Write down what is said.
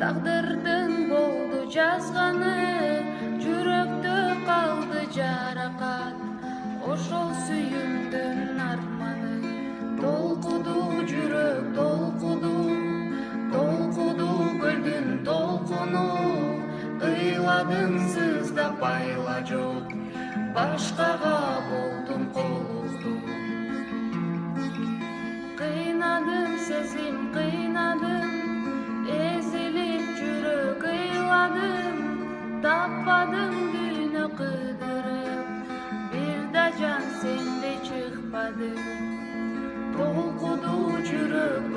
Тагдырдын болду жазганы, жүрөктө калды жаракат. Ошол сүйүмдүн арманы толкуду жүрөк, толкуду көлдүн толкуну. Кыйладың сыздап байла жок, башкага болдум колукту. Кыйнадым сезим, кыйнадым, эзилип жүрөк кыйладым. Таппадым дүйнө кыдырып, бир да жан сендей чыкпады. Толкуду жүрөк